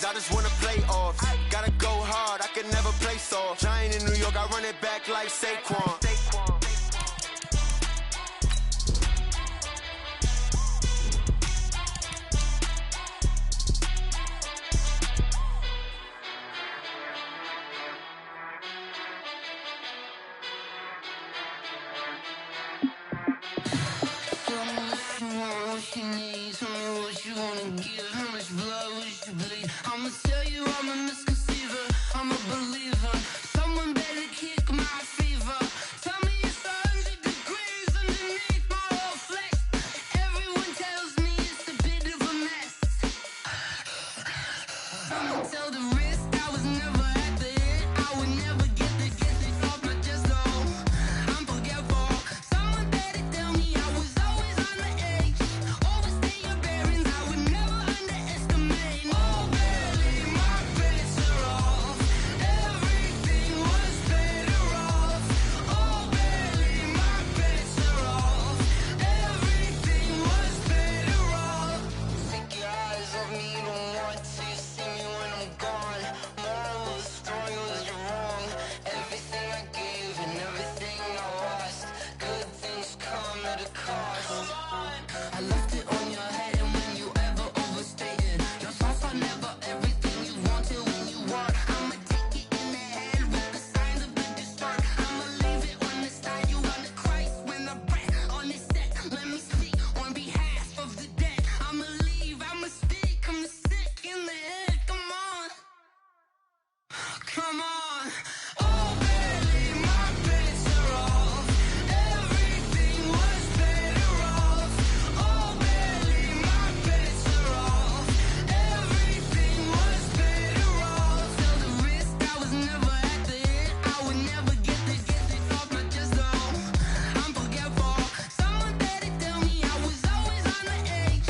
games, I just wanna play off. Gotta go hard, I can never play soft. Giant in New York, I run it back like Saquon. I'ma tell you I'm a misconceiver, I'm a believer. Someone better kick my fever. Tell me it's 100 degrees underneath my whole flesh. Everyone tells me it's a bit of a mess. I'ma tell the risk I was never at the hit. I would never get it off my chest though. I'm forgetful. Someone better tell me I was always on the edge. Overstay your bearings, I would never underestimate. Oh baby, my bets are off. Everything was better off. Oh baby, my bets are off. Everything was better off. Take your eyes off me, you don't want to see me when I'm gone. Moral of the story was you're wrong. Everything I gave and everything I lost. Good things come at a cost. I left it on your head, and when you ever overstated, your thoughts are never everything you wanted when you want. I'ma take it in the head with the signs of the disturbed. I'ma leave it on the side. You on the Christ when I breath on this set. Let me speak on behalf of the dead. I'ma leave, I'ma speak. I'm sick in the head. Come on, come on. Oh baby, my bets are off. Everything was better off. Oh baby, my bets are off. Everything was better off. Tell the risk I was never at the hit. I would never get it off my chest though. I'm forgetful. Someone better tell me I was always on the edge.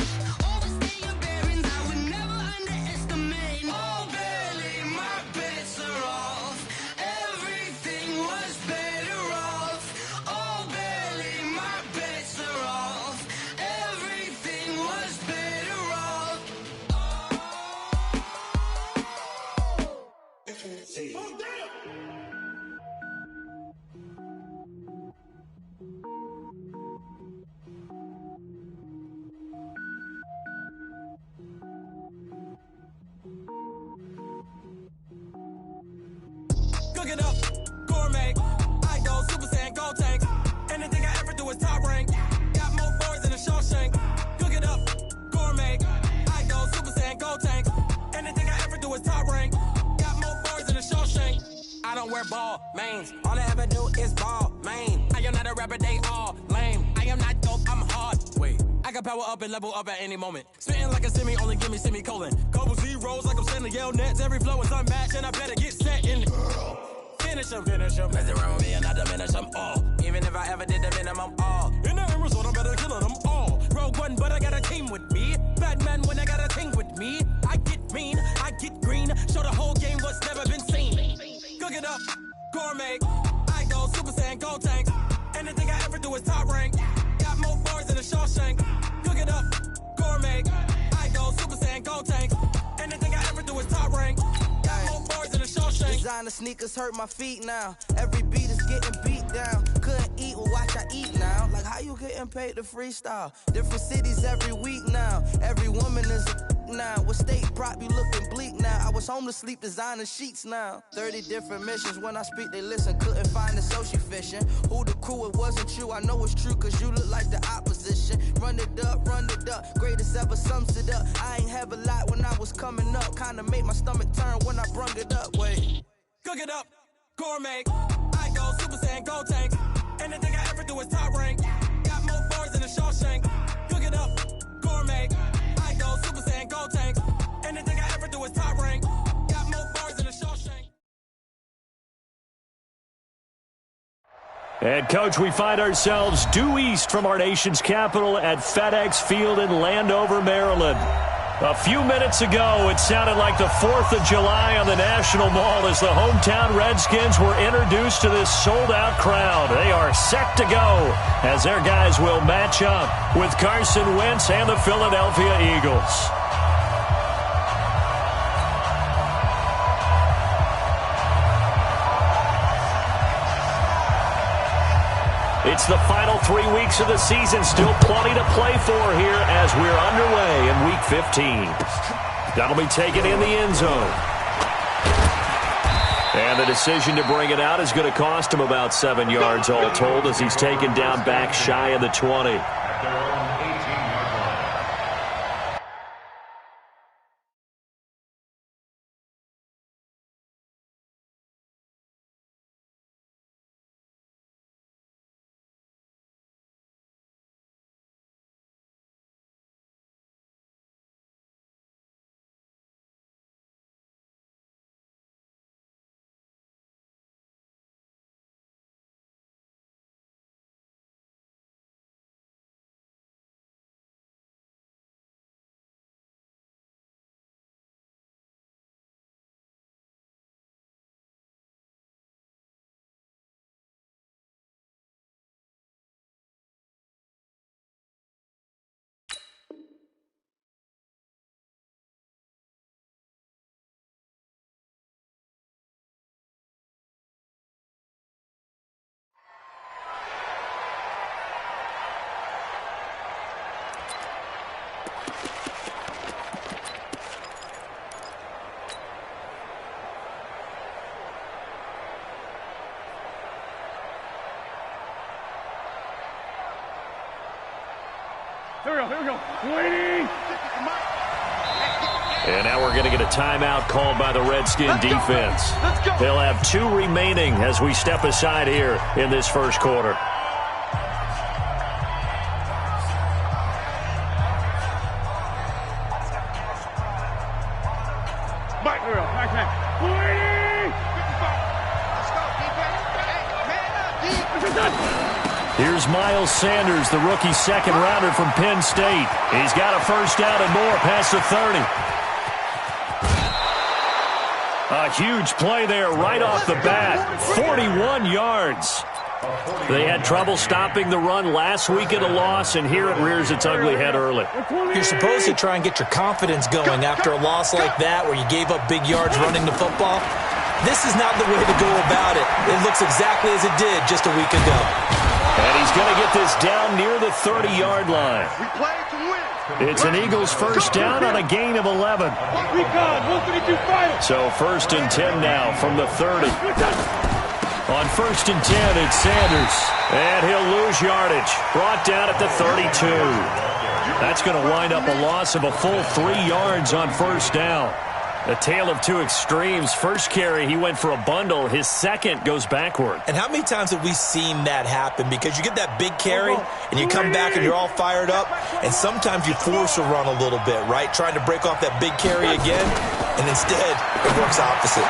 Overstay your bearings, I would never underestimate. Oh baby, my bets are off. Everything was better off. Oh baby, my bets are off. Everything was better off. Cook it up, gourmet. I go Super Saiyan, gold tank. Anything I ever do is top rank. Got more boys than a Shawshank. Cook it up, gourmet. I go Super Saiyan, gold tank. Anything I ever do is top rank. Got more boys than a Shawshank. I don't wear ball mains. All I ever do is ball main. I am not a rapper, they all lame. I am not dope, I'm hard. Wait, I can power up and level up at any moment. Spitting like a semi, only give me semicolon. Couple zeros like I'm sending yell nets. Every flow is unmatched and I better get set in. Finish them. Mess around with me and I diminish them all. Even if I ever did the minimum all. In the end result, I'm better killing them all. Rogue One, but I got a team with me. Batman when I got a team with me. I get mean, I get green. Show the whole game what's never been seen. Cook it up, gourmet. I go Super Saiyan, gold tank. Anything I ever do is top rank. Got more bars than a Shawshank. Cook it up, gourmet. I go Super Saiyan, gold tank. Anything I ever do is top rank. Got more bars than a Shawshank. Designer sneakers hurt my feet now. Every beat is getting beat down. Couldn't eat, well watch I eat now. Like how you getting paid to freestyle? Different cities every week now. Every woman is a now. With state prop, you looking bleak now. I was home to sleep, designer sheets now. 30 different missions. When I speak, they listen. Couldn't find it, so she fishing. Who the crew? It wasn't you. I know it's true, cause you look like the opposition. Run it up, greatest ever sums it up. I ain't have a lot when I was coming up. Kinda made my stomach turn when I brung it up. Wait. Cook it up, gourmet. I go Super Saiyan, gold tank. Anything I ever do is top rank. Got more bars than a Shawshank. Cook it up, gourmet. I go Super Saiyan, gold tank. Anything I ever do is top rank. Got more bars than a Shawshank. And, Coach, we find ourselves due east from our nation's capital at FedEx Field in Landover, Maryland. A few minutes ago, it sounded like the 4th of July on the National Mall as the hometown Redskins were introduced to this sold-out crowd. They are set to go as their guys will match up with Carson Wentz and the Philadelphia Eagles. It's the final 3 weeks of the season. Still plenty to play for here as we're underway in Week 15. That'll be taken in the end zone. And the decision to bring it out is going to cost him about 7 yards all told as he's taken down back shy of the 20. Here we go. Waiting. And now we're going to get a timeout called by the Redskin defense. They'll have 2 remaining as we step aside here in this first quarter. Here's Miles Sanders, the rookie second-rounder from Penn State. He's got a first down and more past the 30. A huge play there right off the bat. 41 yards. They had trouble stopping the run last week in a loss, and here it rears its ugly head early. You're supposed to try and get your confidence going after a loss like that where you gave up big yards running the football. This is not the way to go about it. It looks exactly as it did just a week ago. And he's going to get this down near the 30-yard line. It's an Eagles first down on a gain of 11. So 1st and 10 now from the 30. On 1st and 10, it's Sanders. And he'll lose yardage. Brought down at the 32. That's going to wind up a loss of a full 3 yards on first down. A tale of two extremes. First carry, he went for a bundle. His second goes backward. And how many times have we seen that happen? Because you get that big carry, and you come back and you're all fired up, and sometimes you force a run a little bit, right? Trying to break off that big carry again, and instead it works opposite.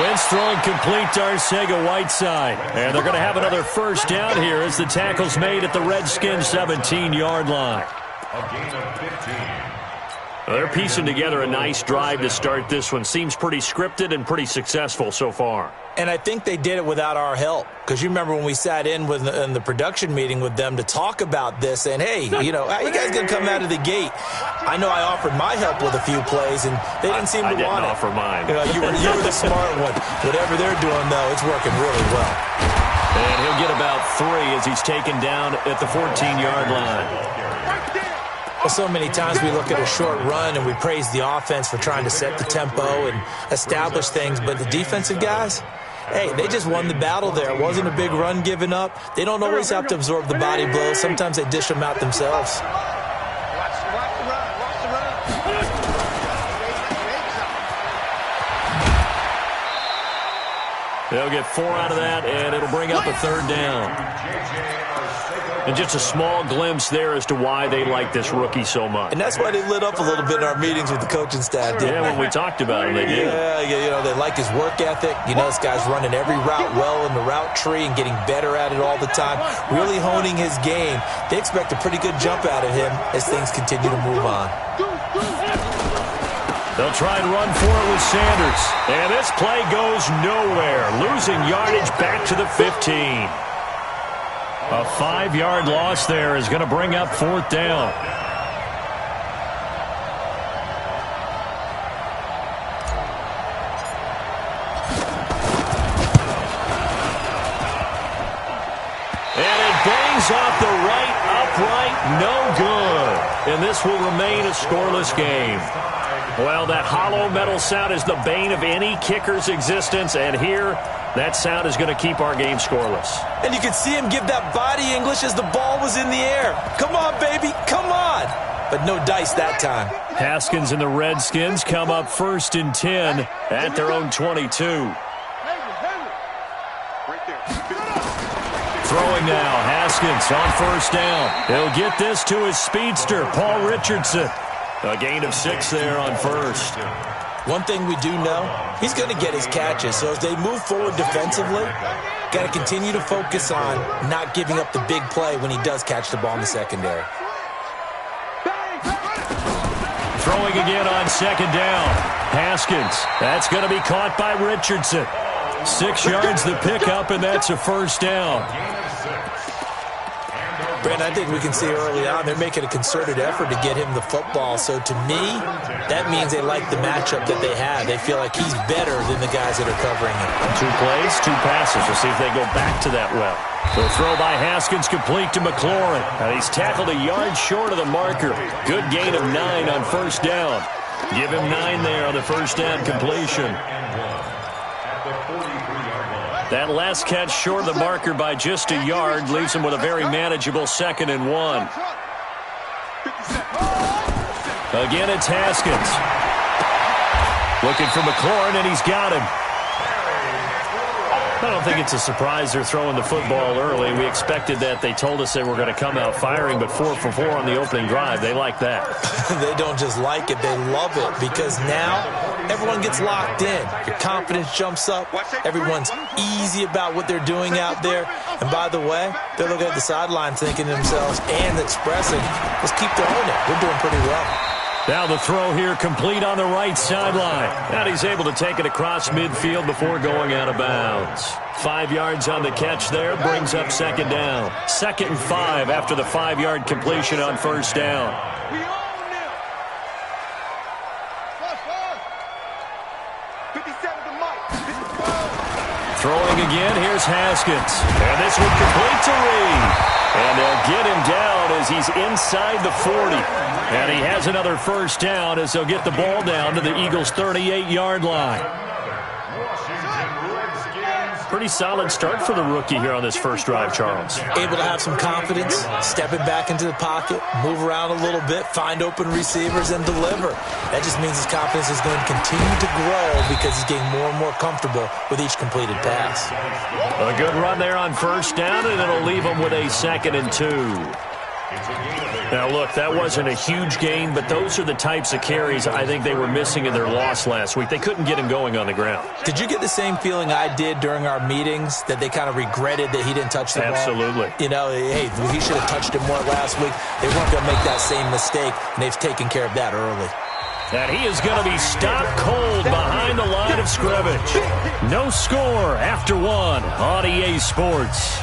Wentz throwing complete to Arcega-Whiteside. And they're going to have another first down here as the tackle's made at the Redskins' 17-yard line. A gain of 15. They're piecing together a nice drive to start this one. Seems pretty scripted and pretty successful so far. And I think they did it without our help. Because you remember when we sat in the production meeting with them to talk about this, saying, hey, you know, how you guys going to come out of the gate? I know I offered my help with a few plays, and they didn't seem to want it. I didn't offer mine. You know, you were the smart one. Whatever they're doing, though, it's working really well. And he'll get about 3 as he's taken down at the 14-yard line. Well, so many times we look at a short run and we praise the offense for trying to set the tempo and establish things, but the defensive guys, hey, they just won the battle there. It wasn't a big run given up. They don't always have to absorb the body blows. Sometimes they dish them out themselves. They'll get 4 out of that, and it'll bring up a third down. And just a small glimpse there as to why they like this rookie so much. And that's why they lit up a little bit in our meetings with the coaching staff, didn't when we talked about him, they did. Yeah, you know, they like his work ethic. You know, this guy's running every route well in the route tree and getting better at it all the time, really honing his game. They expect a pretty good jump out of him as things continue to move on. They'll try and run for it with Sanders. And this play goes nowhere, losing yardage back to the 15. A 5-yard loss there is going to bring up 4th down. And is off the right upright, no good. And this will remain a scoreless game. Well, that hollow metal sound is the bane of any kicker's existence, and here, that sound is going to keep our game scoreless. And you could see him give that body English as the ball was in the air. Come on, baby, come on. But no dice that time. Haskins and the Redskins come up 1st and 10 at their own 22. Throwing now, Haskins on 1st down. He'll get this to his speedster, Paul Richardson. A gain of 6 there on 1st. One thing we do know, he's going to get his catches. So as they move forward defensively, got to continue to focus on not giving up the big play when he does catch the ball in the secondary. Throwing again on 2nd down. Haskins. That's going to be caught by Richardson. 6 yards the pickup, and that's a 1st down. Brent, I think we can see early on they're making a concerted effort to get him the football. So to me, that means they like the matchup that they have. They feel like he's better than the guys that are covering him. 2 plays, 2 passes. We'll see if they go back to that well. The throw by Haskins complete to McLaurin. And he's tackled a yard short of the marker. Good gain of 9 on 1st down. Give him 9 there on the 1st down completion. That last catch short of the marker by just a yard leaves him with a very manageable 2nd and 1. Again, it's Haskins. Looking for McLaurin, and he's got him. I don't think it's a surprise they're throwing the football early. We expected that. They told us they were going to come out firing, but 4 for 4 on the opening drive. They like that. They don't just like it, they love it, because now everyone gets locked in. Your confidence jumps up. Everyone's easy about what they're doing out there. And by the way, they're looking at the sideline thinking to themselves and expressing, let's keep throwing it. We're doing pretty well. Now the throw here complete on the right sideline. And he's able to take it across midfield before going out of bounds. 5 yards on the catch there, brings up 2nd down. 2nd and 5 after the 5-yard completion on 1st down. Throwing again, here's Haskins. And this one complete to Reed. And they'll get him down as he's inside the 40. And he has another 1st down as they'll get the ball down to the Eagles' 38-yard line. Pretty solid start for the rookie here on this first drive, Charles. Able to have some confidence, stepping back into the pocket, move around a little bit, find open receivers, and deliver. That just means his confidence is going to continue to grow because he's getting more and more comfortable with each completed pass. A good run there on 1st down, and it'll leave him with a 2nd and 2. Now, look, that wasn't a huge gain, but those are the types of carries I think they were missing in their loss last week. They couldn't get him going on the ground. Did you get the same feeling I did during our meetings, that they kind of regretted that he didn't touch the ball? Absolutely. You know, hey, he should have touched it more last week. They weren't going to make that same mistake, and they've taken care of that early. And he is going to be stopped cold behind the line of scrimmage. No score after 1 on EA Sports.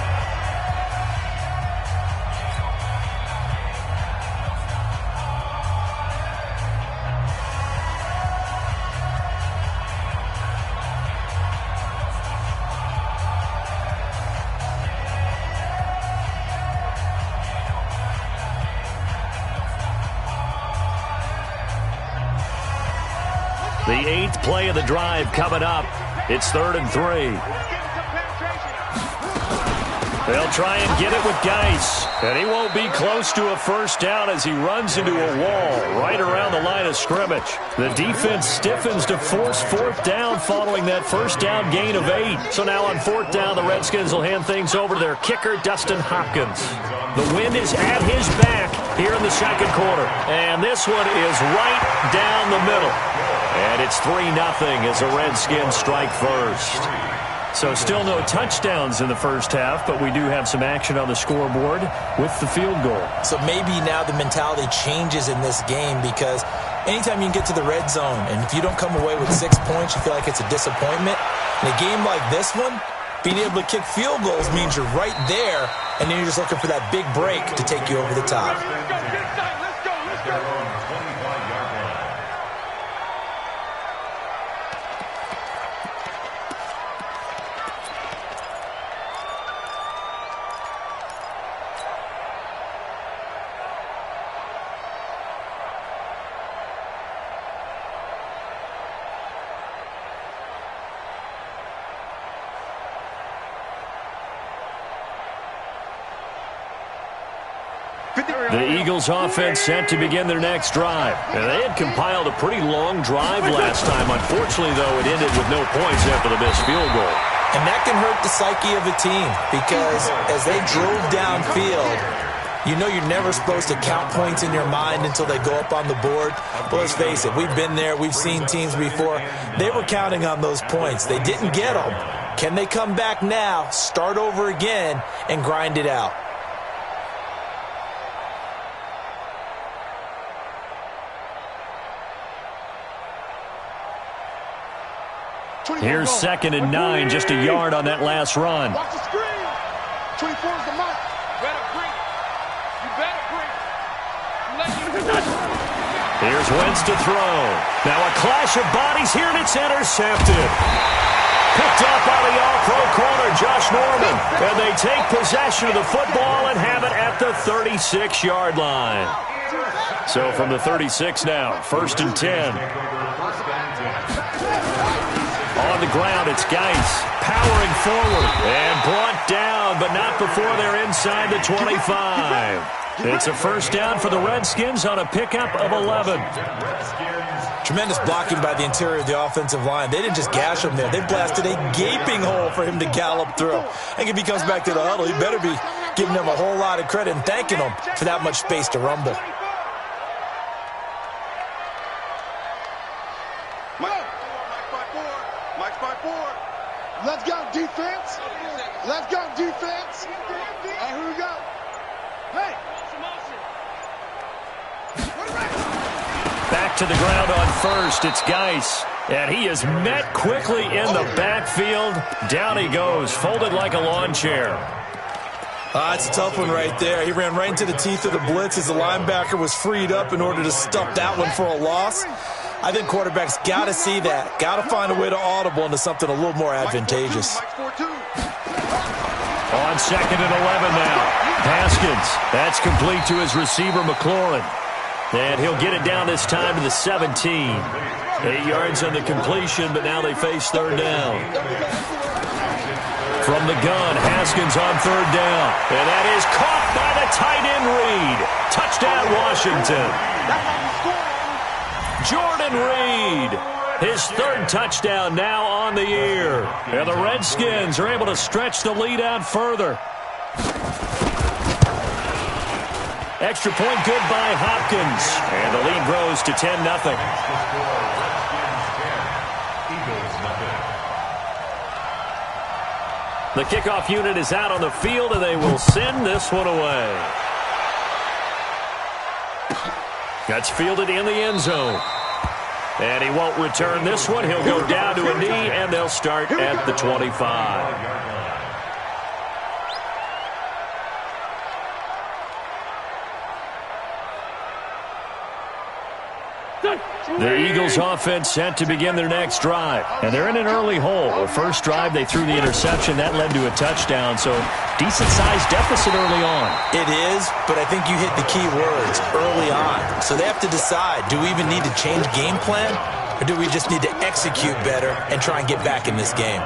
The 8th play of the drive coming up. It's 3rd and 3. They'll try and get it with Geis. And he won't be close to a 1st down as he runs into a wall right around the line of scrimmage. The defense stiffens to force 4th down following that 1st down gain of 8. So now on 4th down, the Redskins will hand things over to their kicker, Dustin Hopkins. The wind is at his back here in the 2nd quarter. And this one is right down the middle. And it's 3-0 as the Redskins strike first. So still no touchdowns in the first half, but we do have some action on the scoreboard with the field goal. So maybe now the mentality changes in this game, because anytime you can get to the red zone, and if you don't come away with 6 points, you feel like it's a disappointment. In a game like this one, being able to kick field goals means you're right there, and then you're just looking for that big break to take you over the top. The Eagles offense set to begin their next drive. And they had compiled a pretty long drive last time. Unfortunately, though, it ended with no points after the missed field goal. And that can hurt the psyche of a team because as they drove downfield, you know you're never supposed to count points in your mind until they go up on the board. But let's face it, we've been there. We've seen teams before. They were counting on those points. They didn't get them. Can they come back now, start over again, and grind it out? Here's 2nd and 9, just a yard on that last run. Watch the screen. 24's the mark. Better break. You better break. Here's Wentz to throw. Now a clash of bodies here, and it's intercepted. Picked up by the all-pro corner, Josh Norman. And they take possession of the football and have it at the 36-yard line. So from the 36 now, 1st and 10. On the ground, it's Geis powering forward and brought down, but not before they're inside the 25. It's a first down for the Redskins on a pickup of 11. Tremendous blocking by the interior of the offensive line. They didn't just gash him there. They blasted a gaping hole for him to gallop through. I think if he comes back to the huddle, he better be giving them a whole lot of credit and thanking them for that much space to rumble. Let's go, defense. Let's go, defense. Here we go. Hey. Back to the ground on first. It's Geis. And he is met quickly in the backfield. Down he goes, folded like a lawn chair. It's a tough one right there. He ran right into the teeth of the blitz as the linebacker was freed up in order to stuff that one for a loss. I think quarterbacks got to see that. Got to find a way to audible into something a little more advantageous. On 2nd and 11 now. Haskins. That's complete to his receiver, McLaurin. And he'll get it down this time to the 17. 8 yards on the completion, but now they face 3rd down. From the gun, Haskins on 3rd down. And that is caught by the tight end Reed. Touchdown, Washington. Jordan Reed, his 3rd touchdown now on the year. And the Redskins are able to stretch the lead out further. Extra point good by Hopkins. And the lead grows to 10-0. The kickoff unit is out on the field, and they will send this one away. That's fielded in the end zone. And he won't return this one. He'll go down to a knee, and they'll start at the 25. The Eagles offense set to begin their next drive. And they're in an early hole. The first drive, they threw the interception. That led to a touchdown. So decent-sized deficit early on. It is, but I think you hit the key words, early on. So they have to decide, do we even need to change game plan? Or do we just need to execute better and try and get back in this game?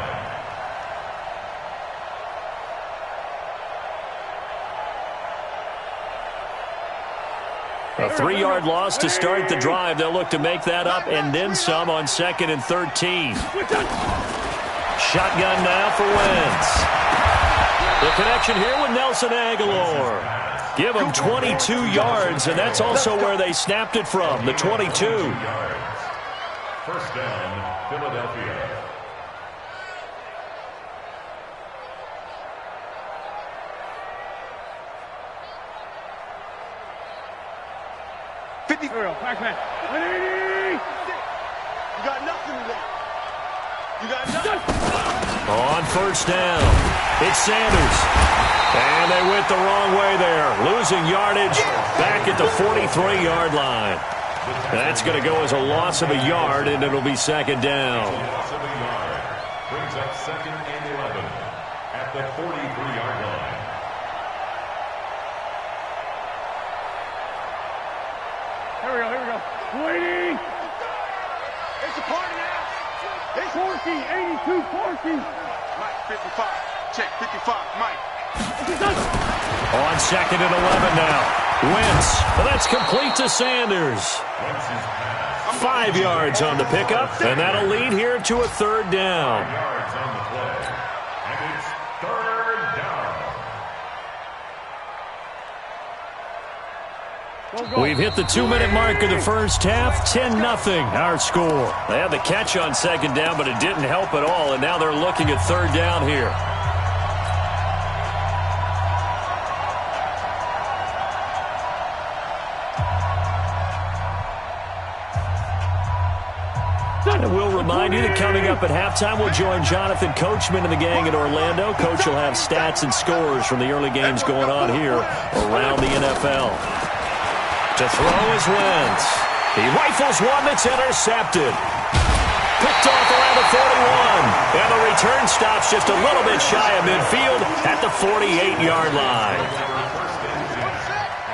A 3-yard loss to start the drive. They'll look to make that up and then some on 2nd and 13. Shotgun now for Wentz. The connection here with Nelson Aguilar. Give him 22 yards, and that's also where they snapped it from, the 22. First down, Philadelphia. You got nothing today. You got nothing. On first down, it's Sanders. And they went the wrong way there. Losing yardage back at the 43-yard line. That's going to go as a loss of a yard, and it'll be 2nd down. Loss of a yard. Brings up 2nd and 11 at the 43-yard line. Here we go. Waiting. It's a party now. It's 14, 82, 14. Mike, 55. Check, 55. Mike. On 2nd and 11 now. Wentz. Well, that's complete to Sanders. 5 yards on the pickup, and that'll lead here to a third down. We've hit the 2-minute mark of the first half. 10-0 our score. They had the catch on second down, but it didn't help at all, and now they're looking at third down here. And we'll remind you that coming up at halftime, we'll join Jonathan Coachman and the gang in Orlando. Coach will have stats and scores from the early games going on here around the NFL. To throw is Wentz. He rifles one that's intercepted. Picked off around the 41. And the return stops just a little bit shy of midfield at the 48-yard line.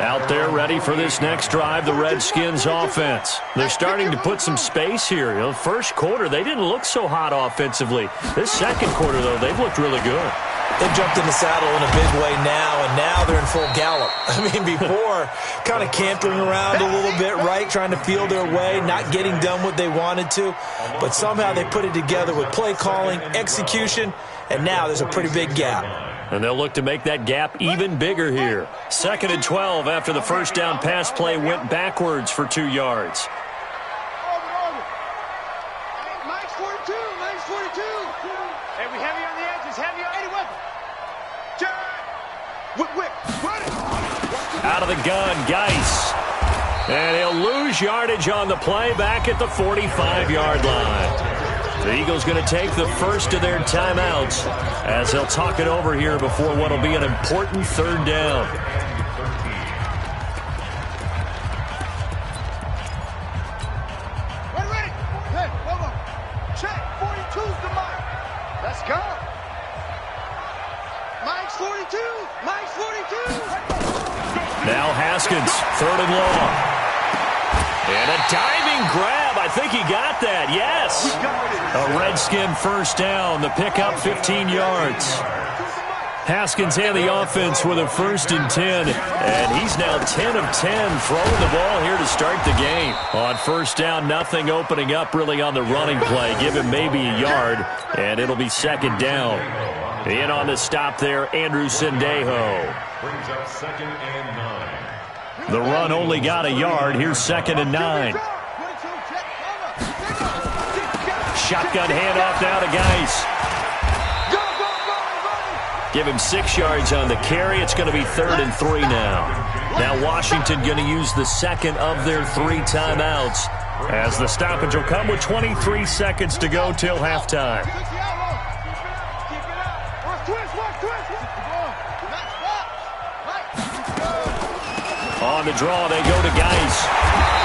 Out there ready for this next drive, the Redskins offense. They're starting to put some space here. You know, first quarter, they didn't look so hot offensively. This second quarter, though, they've looked really good. They jumped in the saddle in a big way now, and now they're in full gallop. I mean, before, kind of cantering around a little bit, right, trying to feel their way, not getting done what they wanted to. But somehow they put it together with play calling, execution, and now there's a pretty big gap. And they'll look to make that gap even bigger here. 2nd and 12 after the first down pass play went backwards for 2 yards. Mike's 42. Mike's 42. Hey, we heavy on the edges. Heavy on any weapon. Out of the gun, Geis. And he'll lose yardage on the play back at the 45-yard line. The Eagles going to take the first of their timeouts as they'll talk it over here before what will be an important third down. Ready. Hey, hold on. Check. 42's the mark. Let's go. Mike's 42. Mike's 42. Now Haskins, 3rd and long. And a diving grab. I think he got that. Yes. A Redskin first down. The pickup 15 yards. Haskins and the offense with a 1st and 10. And he's now 10 of 10 throwing the ball here to start the game. On first down, nothing opening up really on the running play. Give him maybe a yard, and it'll be 2nd down. In on the stop there, Andrew Sendejo. Brings up 2nd and 9. The run only got a yard. Here's 2nd and 9. Shotgun handoff now to Geis. Give him 6 yards on the carry. It's going to be 3rd and 3 now. Now Washington going to use the second of their 3 timeouts as the stoppage will come with 23 seconds to go till halftime. On the draw, they go to Geis.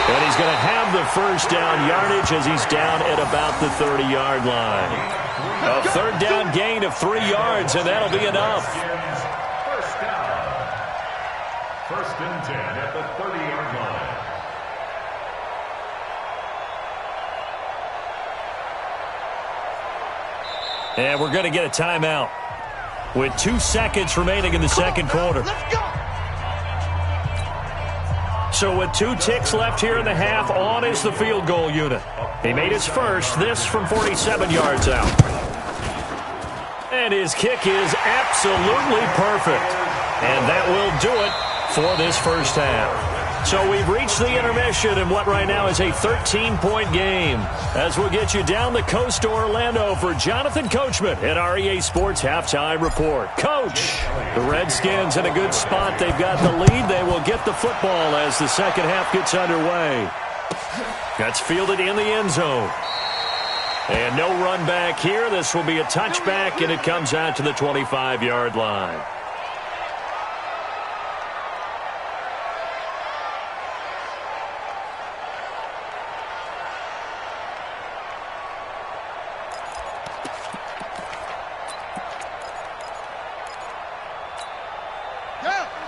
And he's going to have the first down yardage as he's down at about the 30-yard line. A third down gain of 3 yards, and that'll be enough. First down. 1st and 10 at the 30-yard line. And we're going to get a timeout with 2 seconds remaining in the second quarter. So with 2 ticks left here in the half, on is the field goal unit. He made his first, this from 47 yards out. And his kick is absolutely perfect. And that will do it for this first half. So we've reached the intermission in what right now is a 13-point game. As we'll get you down the coast to Orlando for Jonathan Coachman at our EA Sports Halftime Report. Coach, the Redskins in a good spot. They've got the lead. They will get the football as the second half gets underway. That's fielded in the end zone. And no run back here. This will be a touchback, and it comes out to the 25-yard line.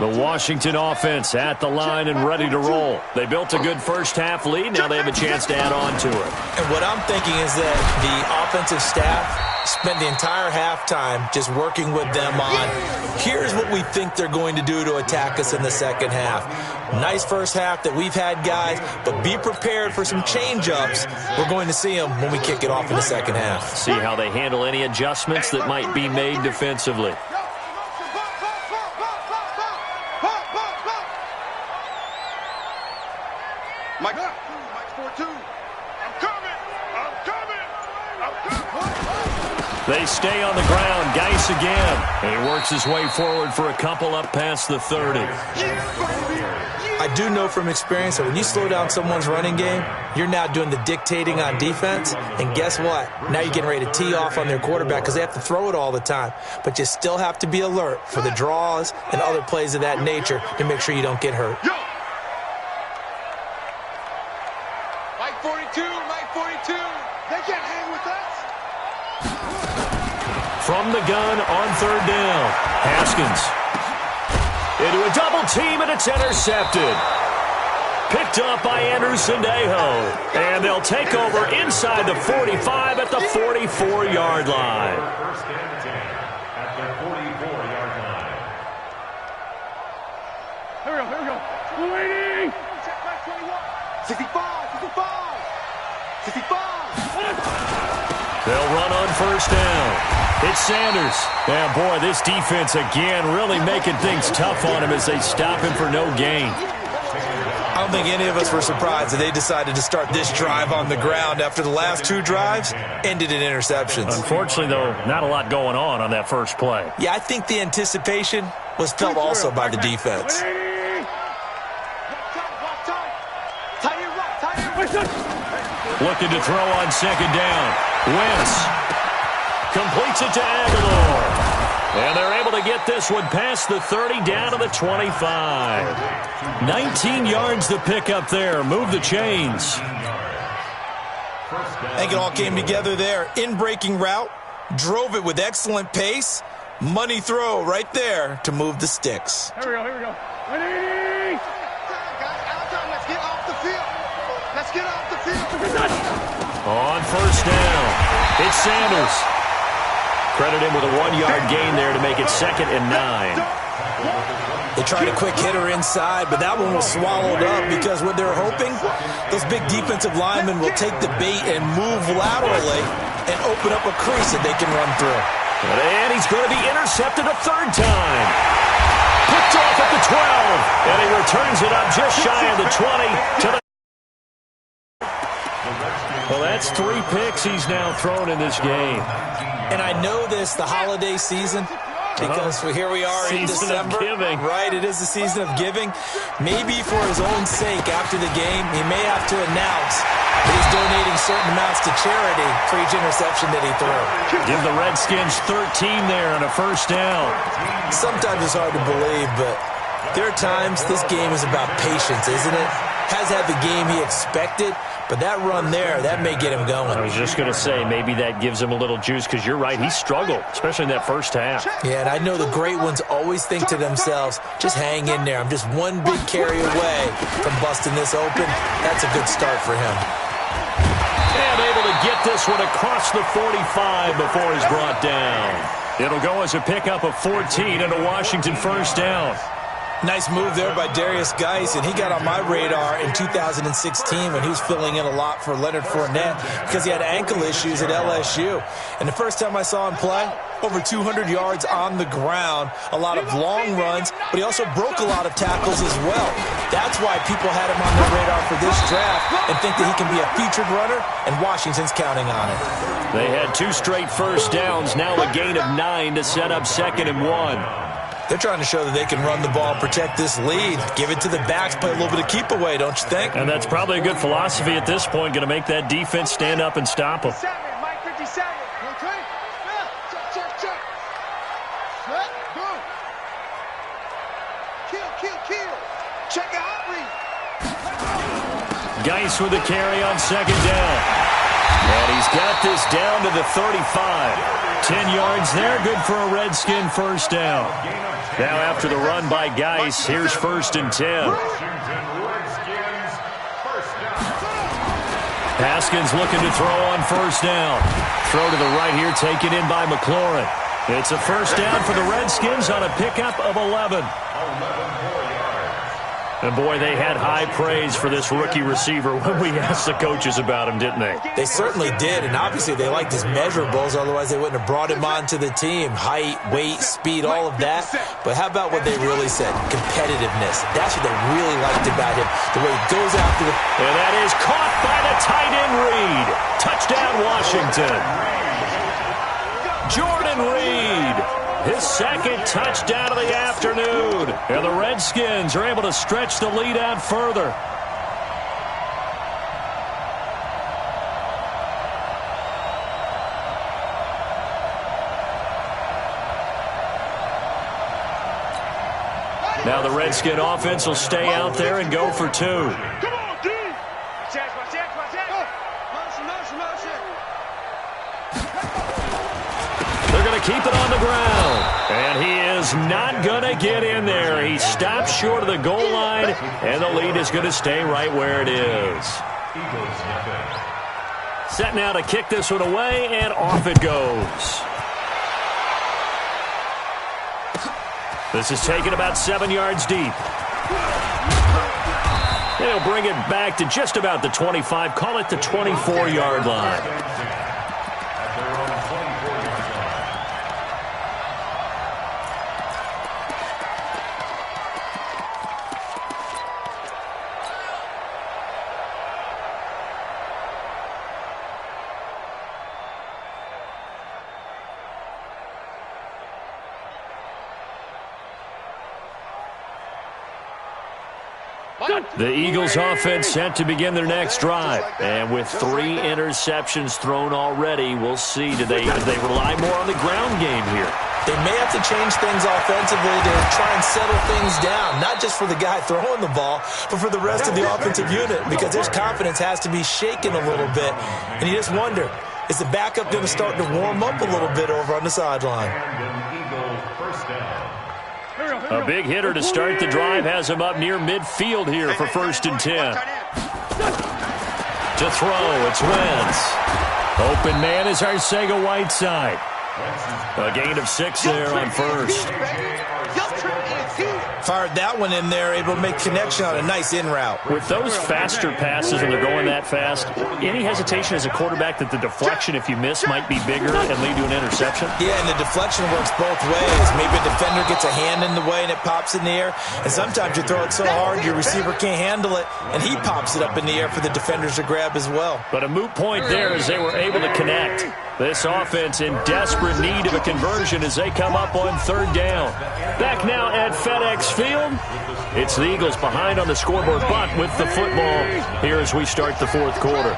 The Washington offense at the line and ready to roll. They built a good first-half lead. Now they have a chance to add on to it. And what I'm thinking is that the offensive staff spent the entire halftime just working with them on, here's what we think they're going to do to attack us in the second half. Nice first half that we've had, guys, but be prepared for some change-ups. We're going to see them when we kick it off in the second half. See how they handle any adjustments that might be made defensively. Mike 4-2. I'm coming. They stay on the ground. Geis again. And he works his way forward for a couple up past the 30. I do know from experience that when you slow down someone's running game, you're now doing the dictating on defense. And guess what? Now you're getting ready to tee off on their quarterback because they have to throw it all the time. But you still have to be alert for the draws and other plays of that nature to make sure you don't get hurt. Mike 42. They can't hang with us. From the gun on third down. Haskins into a double team, and it's intercepted. Picked up by Andrew Sendejo. And they'll take over inside the 45 at the 44-yard line. First and 10 at the 44-yard line. Here we go. Waiting. 65. They'll run on first down. It's Sanders. Yeah, boy, this defense again really making things tough on him as they stop him for no gain. I don't think any of us were surprised that they decided to start this drive on the ground after the last two drives ended in interceptions. Unfortunately, though, not a lot going on that first play. Yeah, I think the anticipation was felt also by the defense. Looking to throw on second down. Wentz completes it to Aguilar. And they're able to get this one past the 30 down to the 25. 19 yards to pick up there. Move the chains. I think it all came together there. In-breaking route. Drove it with excellent pace. Money throw right there to move the sticks. Here we go. Ready. Let's get off the field. On first down, it's Sanders. Credit him with a 1-yard gain there to make it 2nd and 9. They tried a quick hitter inside, but that one was swallowed up because what they're hoping, those big defensive linemen will take the bait and move laterally and open up a crease that they can run through. And he's going to be intercepted a third time. Picked off at the 12, and he returns it up just shy of the 20 to the. Well, that's 3 picks he's now thrown in this game. And I know this, the holiday season, because here we are in December. Season of giving. Right, it is the season of giving. Maybe for his own sake after the game, he may have to announce that he's donating certain amounts to charity for each interception that he threw. Give the Redskins 13 there on a first down. Sometimes it's hard to believe, but there are times this game is about patience, isn't it? Has had the game he expected, but that run there, that may get him going. I was just going to say, maybe that gives him a little juice because you're right, he struggled, especially in that first half. Yeah, and I know the great ones always think to themselves, just hang in there. I'm just one big carry away from busting this open. That's a good start for him. And able to get this one across the 45 before he's brought down. It'll go as a pickup of 14 and a Washington first down. Nice move there by Darius Geis, and he got on my radar in 2016 when he was filling in a lot for Leonard Fournette because he had ankle issues at LSU. And the first time I saw him play, over 200 yards on the ground, a lot of long runs, but he also broke a lot of tackles as well. That's why people had him on their radar for this draft and think that he can be a featured runner, and Washington's counting on it. They had 2 straight first downs, now a gain of 9 to set up 2nd and 1. They're trying to show that they can run the ball and protect this lead. Give it to the backs, play a little bit of keep away, don't you think? And that's probably a good philosophy at this point, going to make that defense stand up and stop them. Mike 57. Okay. Check. Set. Go. Kill. Check out read. Geis with the carry on 2nd down. And he's got this down to the 35. 10 yards there, good for a Redskin first down. Now after the run by Geis, here's 1st and 10. Haskins looking to throw on 1st down. Throw to the right here, taken in by McLaurin. It's a 1st down for the Redskins on a pickup of 11. And, boy, they had high praise for this rookie receiver when we asked the coaches about him, didn't they? They certainly did, and obviously they liked his measurables. Otherwise, they wouldn't have brought him onto the team. Height, weight, speed, all of that. But how about what they really said? Competitiveness. That's what they really liked about him. The way he goes after the... And that is caught by the tight end Reed. Touchdown, Washington. Jordan Reed. His 2nd touchdown of the afternoon. And the Redskins are able to stretch the lead out further. Now the Redskin offense will stay out there and go for 2. Come on, D! They're going to keep it on the ground. And he is not going to get in there. He stops short of the goal line, and the lead is going to stay right where it is. Set now to kick this one away, and off it goes. This is taken about 7 yards deep. They'll bring it back to just about the 25, call it the 24-yard line. The Eagles offense set to begin their next drive. And with 3 interceptions thrown already, we'll see. Do they rely more on the ground game here? They may have to change things offensively to try and settle things down, not just for the guy throwing the ball, but for the rest of the offensive unit, because his confidence has to be shaken a little bit. And you just wonder, is the backup going to start to warm up a little bit over on the sideline? A big hitter to start the drive has him up near midfield here for 1st and 10. To throw, it's Wentz. Open man is Arcega-Whiteside. A gain of 6 there on 1st. Fired that one in there, able to make connection on a nice in route. With those faster passes when they're going that fast, any hesitation as a quarterback that the deflection, if you miss, might be bigger and lead to an interception? Yeah, and the deflection works both ways. Maybe a defender gets a hand in the way and it pops in the air, and sometimes you throw it so hard your receiver can't handle it, and he pops it up in the air for the defenders to grab as well. But a moot point there as they were able to connect. This offense in desperate need of a conversion as they come up on 3rd down. Back now at FedEx Field. It's the Eagles behind on the scoreboard, but with the football here as we start the 4th quarter.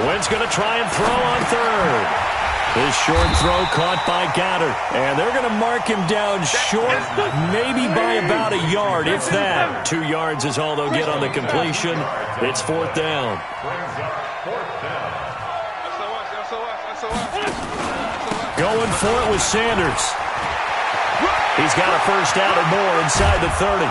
Wentz going to try and throw on 3rd. This short throw caught by Goddard. And they're going to mark him down short, maybe by about a yard, if that. 2 yards is all they'll get on the completion. It's 4th down. Going for it with Sanders. He's got a 1st down or more inside the 30.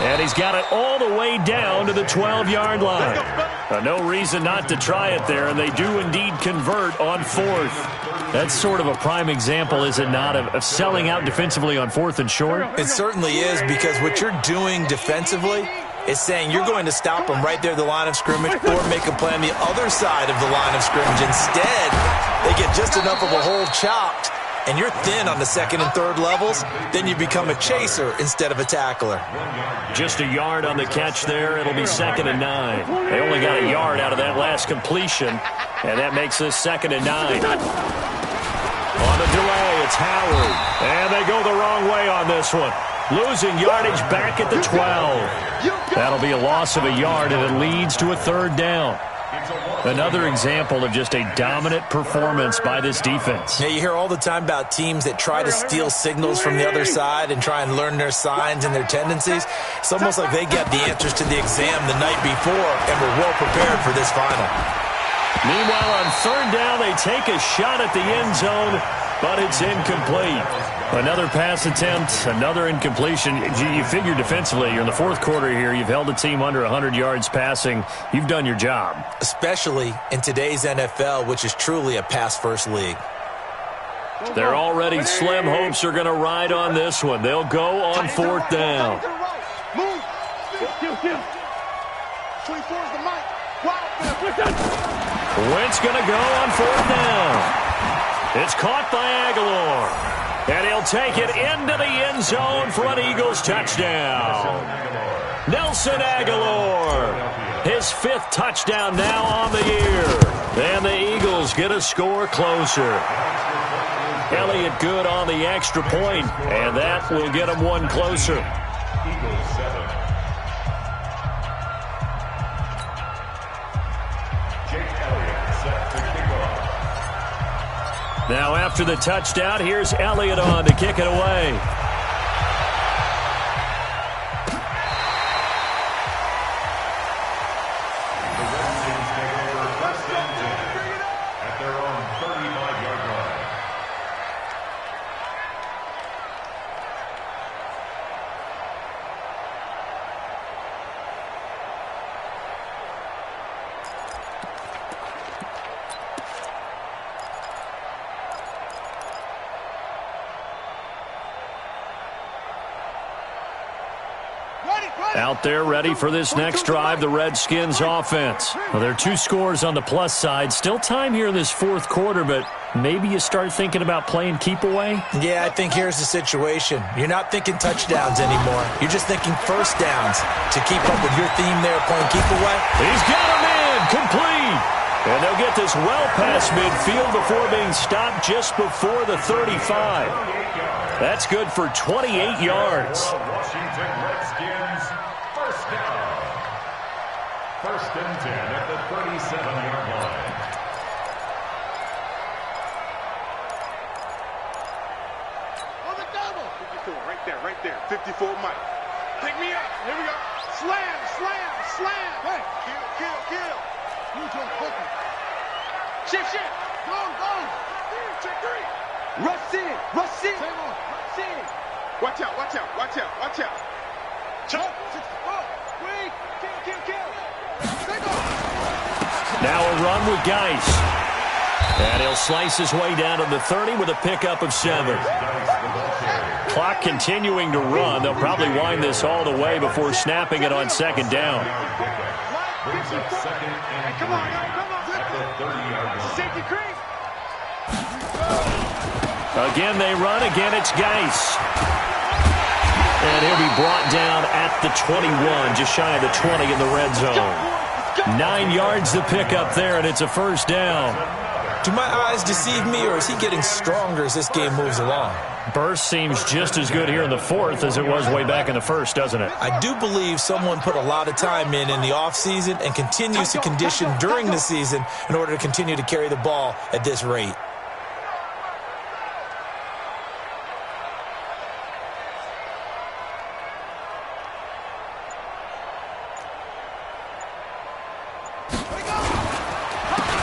And he's got it all the way down to the 12-yard line. No reason not to try it there, and they do indeed convert on 4th. That's sort of a prime example, is it not, of selling out defensively on 4th and short? It certainly is, because what you're doing defensively is saying you're going to stop them right there at the line of scrimmage or make a play on the other side of the line of scrimmage. Instead, they get just enough of a hole chopped, and you're thin on the 2nd and 3rd levels, then you become a chaser instead of a tackler. Just a yard on the catch there. It'll be 2nd and 9. They only got a yard out of that last completion, and that makes this 2nd and 9. On the delay, it's Howard. And they go the wrong way on this one. Losing yardage back at the 12. That'll be a loss of a yard, and it leads to a 3rd down. Another example of just a dominant performance by this defense. Yeah, you hear all the time about teams that try to steal signals from the other side and try and learn their signs and their tendencies. It's almost like they got the answers to the exam the night before and were well prepared for this final. Meanwhile, on third down, they take a shot at the end zone, but it's incomplete. Another pass attempt, another incompletion. You figure defensively, you're in the fourth quarter here. You've held the team under 100 yards passing. You've done your job. Especially in today's NFL, which is truly a pass-first league. They're already slim hopes are going to ride on this one. They'll go on fourth down. Move. 24 is the mic. Wentz going to go on fourth down. It's caught by Aguilar. And he'll take it into the end zone for an Eagles touchdown. Nelson Aguilar, his fifth touchdown now on the year. And the Eagles get a score closer. Elliott good on the extra point, and that will get him one closer. Eagles 7. Jake Elliott set to kick off. Now after the touchdown, here's Elliott on to kick it away. The Redskins take over first and 10 at their own 35-yard line. Out there ready for this next drive, the Redskins offense. Well, there are two scores on the plus side. Still time here in this fourth quarter, but maybe you start thinking about playing keep away? Yeah, I think here's the situation. You're not thinking touchdowns anymore. You're just thinking first downs to keep up with your theme there, playing keep away. He's got him in, complete. And they'll get this well past midfield before being stopped just before the 35. That's good for 28 yards. Washington Redskins, first down. First and 10 at the 37-yard line. On the double. 54, right there. 54 Mike. Pick me up. Here we go. Slam. Hey. Kill. You don't hook me. Shift. Go. Check 3. Rush in. Rush in. Watch out. Chop. 64. Wait. Kill. Take off. Now a run with Geis. And he'll slice his way down to the 30 with a pickup of 7. Clock continuing to run. They'll probably wind this all the way before snapping it on second down. Brings up second and 3 at the 30-yard line. Safety creep. Again they run. Again it's Geis. And he'll be brought down at the 21, just shy of the 20 in the red zone. 9 yards to pick up there, and it's a first down. Do my eyes deceive me, or is he getting stronger as this game moves along? Burst seems just as good here in the fourth as it was way back in the first, doesn't it? I do believe someone put a lot of time in the offseason and continues to condition during the season in order to continue to carry the ball at this rate.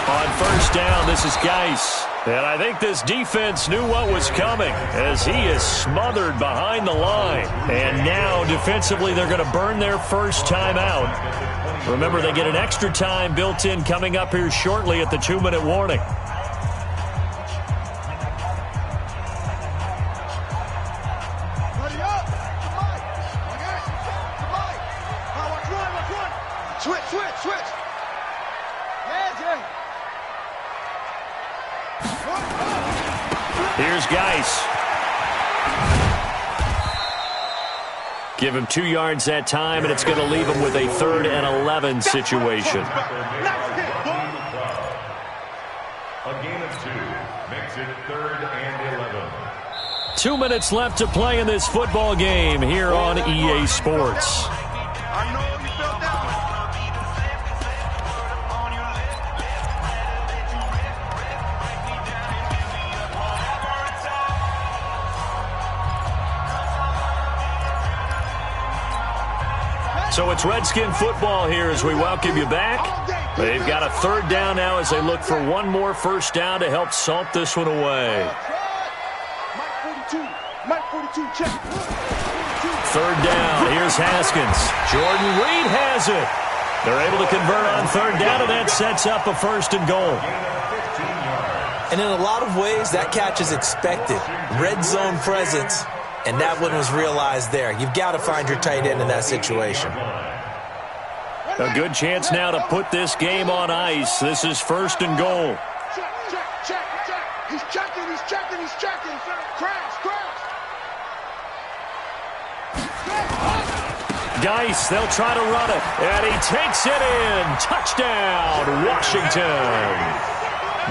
On first down, this is Geis. And I think this defense knew what was coming as he is smothered behind the line. And now, defensively, they're going to burn their first time out. Remember, they get an extra time built in coming up here shortly at the 2-minute warning. Ready up. Watch one. Switch. Yeah. Here's Geis. Give him 2 yards that time, and it's going to leave him with a 3rd and 11 situation. A gain of 2 makes it 3rd and 11. 2 minutes left to play in this football game here on EA Sports. I know you felt that one. So it's Redskin football here as we welcome you back. They've got a third down now as they look for one more first down to help salt this one away. Third down. Here's Haskins. Jordan Reed has it. They're able to convert on third down, and that sets up a first and goal. And in a lot of ways, that catch is expected. Red zone presence, and that one was realized there. You've got to find your tight end in that situation. A good chance now to put this game on ice. This is first and goal. Check. He's checking. Crash. Geis, they'll try to run it, and he takes it in. Touchdown, Washington.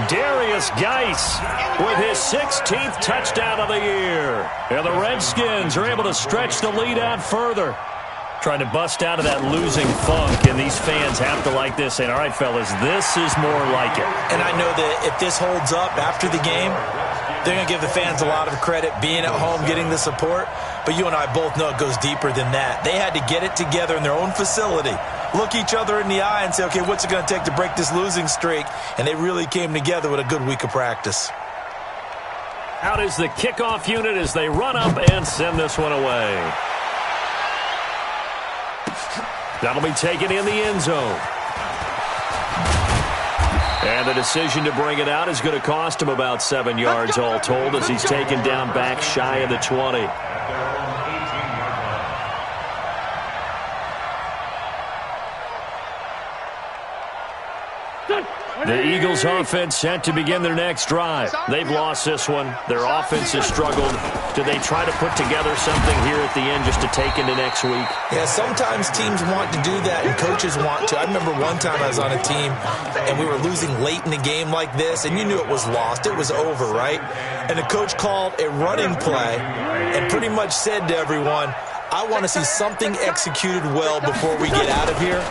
Darius Geis with his 16th touchdown of the year. And the Redskins are able to stretch the lead out further. Trying to bust out of that losing funk, and these fans have to like this. And all right, fellas, this is more like it. And I know that if this holds up after the game, they're going to give the fans a lot of credit being at home, getting the support. But you and I both know it goes deeper than that. They had to get it together in their own facility, look each other in the eye and say, okay, what's it going to take to break this losing streak? And they really came together with a good week of practice. Out is the kickoff unit as they run up and send this one away. That'll be taken in the end zone. And the decision to bring it out is going to cost him about 7 yards all told as he's taken down back shy of the 20. The Eagles offense set to begin their next drive. They've lost this one. Their offense has struggled. Do they try to put together something here at the end just to take into next week? Yeah, sometimes teams want to do that and coaches want to. I remember one time I was on a team and we were losing late in the game like this, and you knew it was lost. It was over, right? And the coach called a running play and pretty much said to everyone, I want to see something executed well before we get out of here.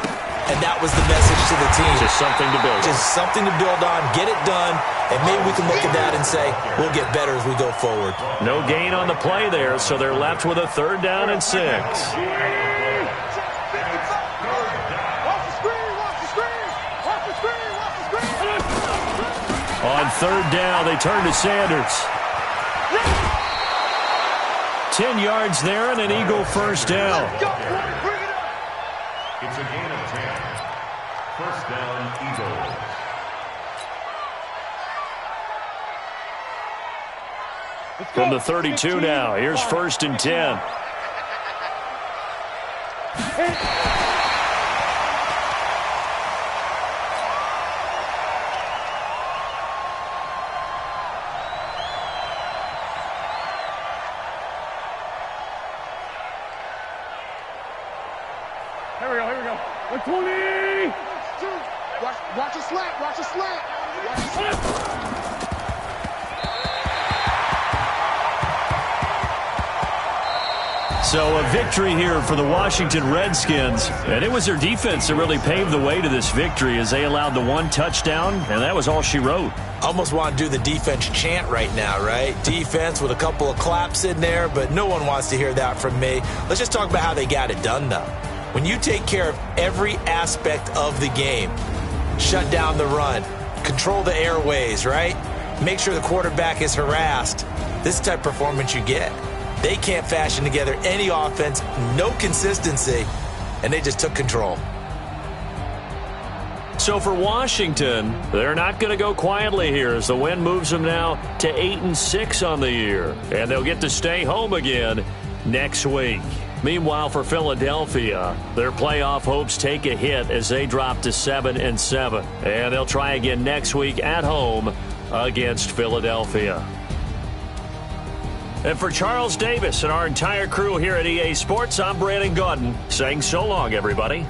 And that was the message to the team. Just something to build on. Just something to build on, get it done, and maybe we can look at that and say, we'll get better as we go forward. No gain on the play there, so they're left with a third down and 6. On third down, they turn to Sanders. 10 yards there and an Eagle first down. It's a gain of 10. First down, Eagles. From the 32 now, here's first and 10. Here we go. 120! Watch a slant. Watch a slant. So a victory here for the Washington Redskins, and it was their defense that really paved the way to this victory as they allowed the one touchdown, and that was all she wrote. Almost want to do the defense chant right now, right? Defense with a couple of claps in there, but no one wants to hear that from me. Let's just talk about how they got it done, though. When you take care of every aspect of the game, shut down the run, control the airways, right? Make sure the quarterback is harassed. This is the type of performance you get. They can't fashion together any offense, no consistency, and they just took control. So for Washington, they're not going to go quietly here as the win moves them now to 8-6 on the year, and they'll get to stay home again next week. Meanwhile, for Philadelphia, their playoff hopes take a hit as they drop to 7-7, and they'll try again next week at home against Philadelphia. And for Charles Davis and our entire crew here at EA Sports, I'm Brandon Gaudin saying so long, everybody.